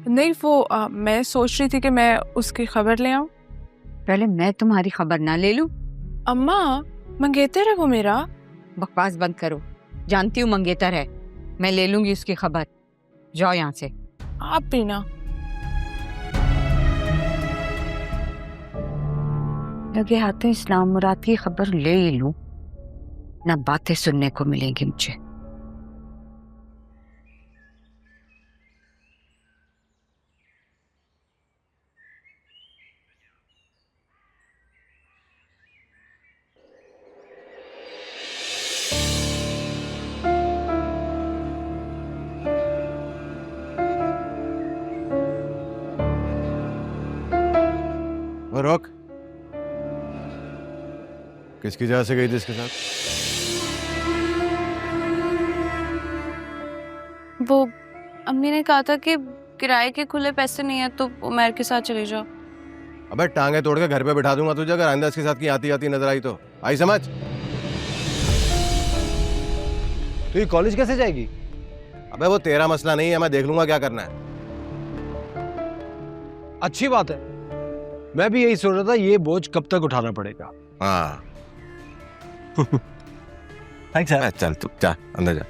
नहीं वो मैं सोच रही थी कि मैं उसकी खबर ले आऊं। पहले मैं तुम्हारी खबर ना ले लूं? अम्मा मंगेतर है वो मेरा। बकवास बंद करो, जानती हूँ मंगेतर है, मैं ले लूंगी उसकी खबर। जाओ यहाँ से। आप भी ना। लगे हाथों इस्लाम मुराद की खबर ले ही लूं, ना बातें सुनने को मिलेंगी मुझे। वो रोक, किसकी वजह से गई थी इसके साथ? वो अम्मी ने कहा था कि किराए के खुले पैसे नहीं है तो उमर के साथ चले जाओ। अबे टांगे तोड़ के घर पे बिठा दूंगा तुझे अगर आइंदा इसके साथ की आती आती नजर आई तो। आई समझ? तो ये कॉलेज कैसे जाएगी? अबे वो तेरा मसला नहीं है, मैं देख लूंगा क्या करना है। अच्छी बात है, मैं भी यही सोच रहा था ये बोझ कब तक उठाना पड़ेगा। हाँ थैंक्स सर। चल तू जा अंदर जा।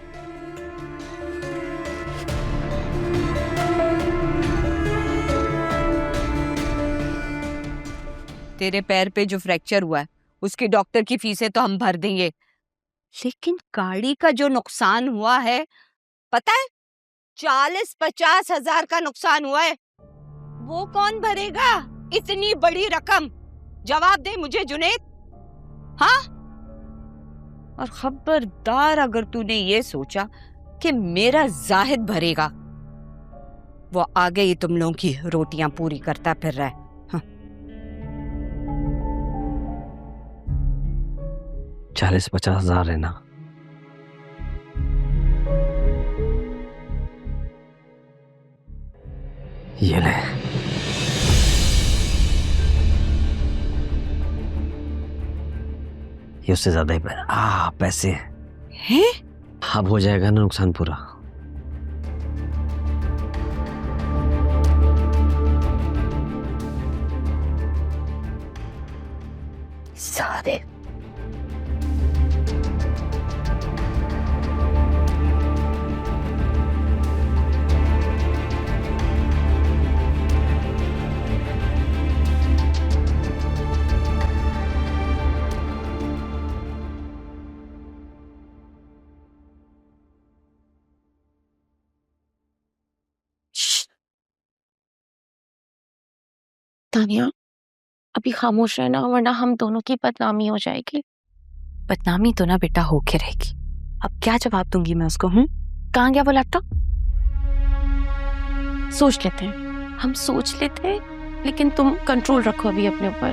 तेरे पैर पे जो फ्रैक्चर हुआ है उसकी डॉक्टर की फीसें तो हम भर देंगे, लेकिन गाड़ी का जो नुकसान हुआ है पता है, 40-50 हजार का नुकसान हुआ है। वो कौन भरेगा इतनी बड़ी रकम? जवाब दे मुझे जुनैद। हाँ, और खबरदार अगर तूने ये सोचा कि मेरा जाहिद भरेगा, वो आगे ही तुम लोगों की रोटियां पूरी करता फिर रहा है। 40-50 हजार है ना? ये ले। ये उससे ज्यादा ही पैसे हैं? अब हो जाएगा ना नुकसान पूरा। सारे तानिया अभी खामोश रहना वरना हम दोनों की बदनामी हो जाएगी। बदनामी तो ना बेटा होके रहेगी। अब क्या जवाब दूंगी मैं उसको? कहाँ गया वो लैपटॉप? सोच लेते हैं, हम सोच लेते हैं, लेकिन तुम कंट्रोल रखो अभी अपने ऊपर।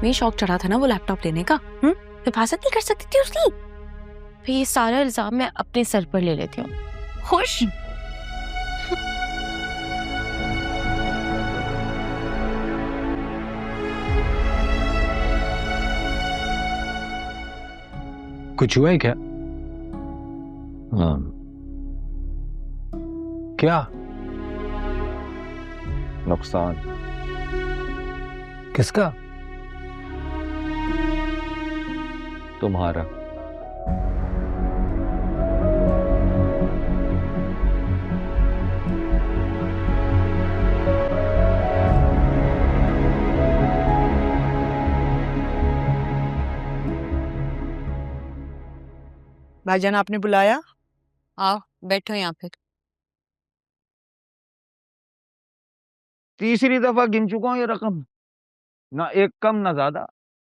मैं शौक चढ़ा था ना वो लैपटॉप लेने का। हिफाजत नहीं कर सकती थी उसकी? फिर ये सारा इल्जाम मैं अपने सर पर ले लेती हूँ। खुश? कुछ हुआ है क्या? हाँ। क्या नुकसान? किसका? तुम्हारा। भाईजान आपने बुलाया? आओ बैठो यहाँ पे। तीसरी दफा गिन चुका हूं ये रकम, ना एक कम ना ज्यादा,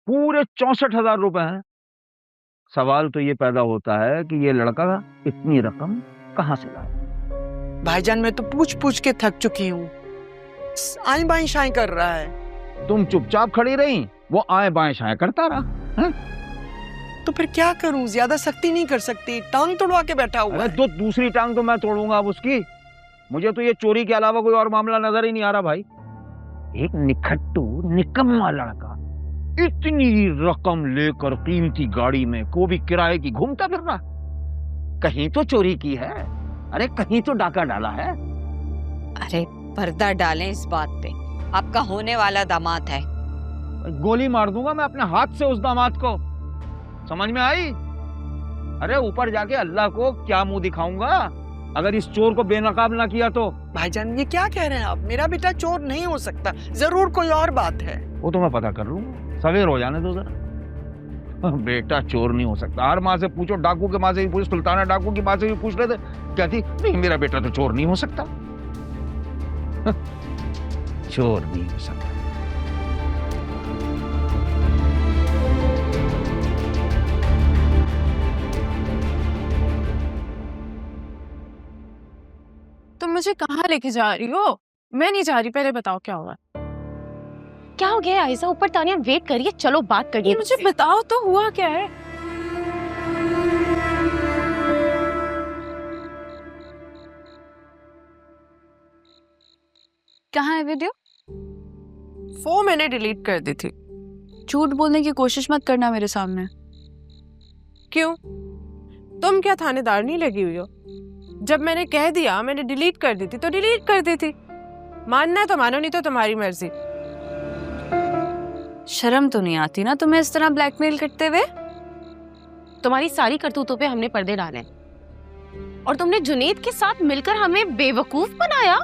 पूरे 64,000 रुपए हैं। सवाल तो ये पैदा होता है कि ये लड़का इतनी रकम कहां से लाया। भाईजान मैं तो पूछ पूछ के थक चुकी हूँ, आई बाई शाई कर रहा है। तुम चुपचाप खड़ी रही, वो आए बाएं शाएं करता रहा है? तो फिर क्या करूं, ज्यादा सख्ती नहीं कर सकती, टांग तोड़वा के बैठा हुआ है। तो दूसरी टांग तो मैं तोड़ूंगा अब उसकी। मुझे तो ये चोरी के अलावा कोई और मामला नजर ही नहीं आ रहा भाई। एक निखट्टू निकम्मा लड़का इतनी रकम लेकर कीमती गाड़ी में को भी किराए की घूमता फिर रहा। कहीं तो चोरी की है, अरे कहीं तो डाका डाला है। अरे पर्दा डालें इस बात पे, आपका होने वाला दामाद है। गोली मार दूंगा मैं अपने हाथ से उस दामाद को, समझ में आई? अरे ऊपर जाके अल्लाह को क्या मुंह दिखाऊंगा अगर इस चोर को बेनकाब ना किया तो। भाईजान ये क्या कह रहे हैं आप? मेरा बेटा चोर नहीं हो सकता, जरूर कोई और बात है। वो तो मैं पता कर लूंगा, सवेर हो जाने दो जरा। बेटा चोर नहीं हो सकता। हर माँ से पूछो, डाकू के माँ से भी पूछ, सुल्ताना डाकू की माँ से भी पूछ लेते, कहती नहीं मेरा बेटा तो चोर नहीं हो सकता। चोर नहीं हो सकता। तुम मुझे कहाँ लेके जा रही हो? मैं नहीं जा रही, पहले बताओ क्या हुआ। क्या हो गया आयशा? ऊपर तानिया वेट करिए, चलो बात करिए। मुझे बताओ तो हुआ क्या है? कहाँ है वीडियो? वो मैंने डिलीट कर दी थी। झूठ बोलने की कोशिश मत करना मेरे सामने। क्यों? तुम क्या थानेदार नहीं लगी हुई हो? जब मैंने कह दिया मैंने डिलीट कर दी थी तो डिलीट कर दी थी। मानना है तो मानो, नहीं तो तुम्हारी मर्जी। शर्म तो नहीं आती ना तुम्हें इस तरह ब्लैकमेल करते हुए? तुम्हारी सारी करतूतों पे हमने पर्दे डाले और तुमने जुनेद के साथ मिलकर हमें बेवकूफ बनाया।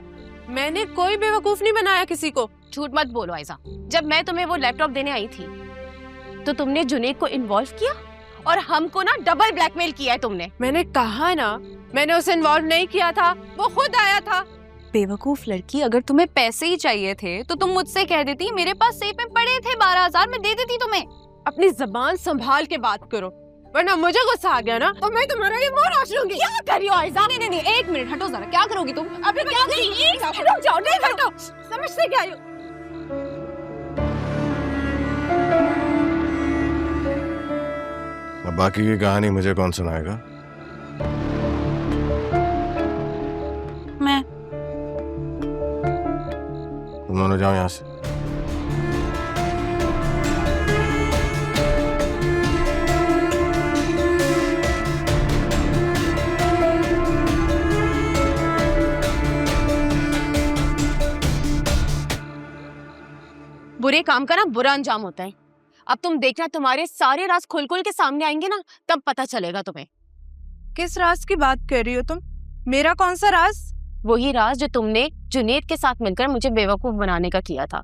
मैंने कोई बेवकूफ नहीं बनाया किसी को। झूठ मत बोलो आयशा। जब मैं तुम्हें वो लैपटॉप देने आई थी तो तुमने जुनेद को इन्वॉल्व किया और हमको ना डबल ब्लैकमेल किया है तुमने। मैंने कहा ना, मैंने उसे इन्वॉल्व नहीं किया था, वो खुद आया था। बेवकूफ लड़की, अगर तुम्हें पैसे ही चाहिए थे तो तुम मुझसे कह देती, मेरे पास सेफ में पड़े थे 12,000, मैं दे देती तुम्हें। अपनी जबान संभाल के बात करो, वरना मुझे गुस्सा आ गया ना तो मैं तुम्हारा ये मुंह नोच लूंगी। क्या कर रही हो आयशा? नहीं नहीं नहीं, एक मिनट हटो जरा, क्या करोगी तुम? अबे क्या करेगी? रुक जाओ, नहीं हटो। समझते क्या हो? अब बाकी की कहानी मुझे कौन सुनाएगा? मैं। तुम दोनों जाओ यहाँ से। बुरे काम का ना बुरा अंजाम होता है। अब तुम देखना, तुम्हारे सारे राज खुल खुल के सामने आएंगे ना, तब पता चलेगा तुम्हें। किस राज की बात कर रही हो तुम? मेरा कौन सा राज? वही राज जो तुमने जुनेद के साथ मिलकर मुझे बेवकूफ बनाने का किया था।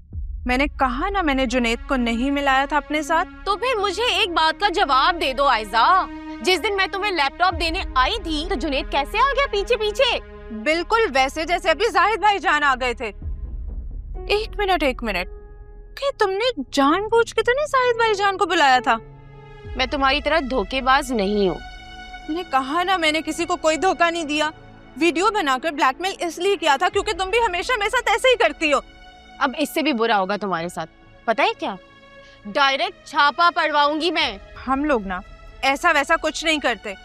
मैंने कहा ना, मैंने जुनेद को नहीं मिलाया था अपने साथ। तो फिर मुझे एक बात का जवाब दे दो आयशा, जिस दिन मैं तुम्हें लैपटॉप देने आई थी तो जुनेद कैसे आ गया पीछे पीछे? बिल्कुल वैसे जैसे अभी जाहिद भाईजान आ गए थे। एक मिनट, कि तुमने जानबूझ के तो नहीं जाहिद भाईजान को बुलाया था? मैं तुम्हारी तरह धोखेबाज नहीं हूँ। मैंने कहा ना, मैंने किसी को कोई धोखा नहीं दिया। वीडियो बनाकर ब्लैकमेल इसलिए किया था क्योंकि तुम भी हमेशा मेरे साथ ऐसे ही करती हो। अब इससे भी बुरा होगा तुम्हारे साथ, पता है क्या? डायरेक्ट छापा पड़वाऊंगी मैं। हम लोग ना ऐसा वैसा कुछ नहीं करते।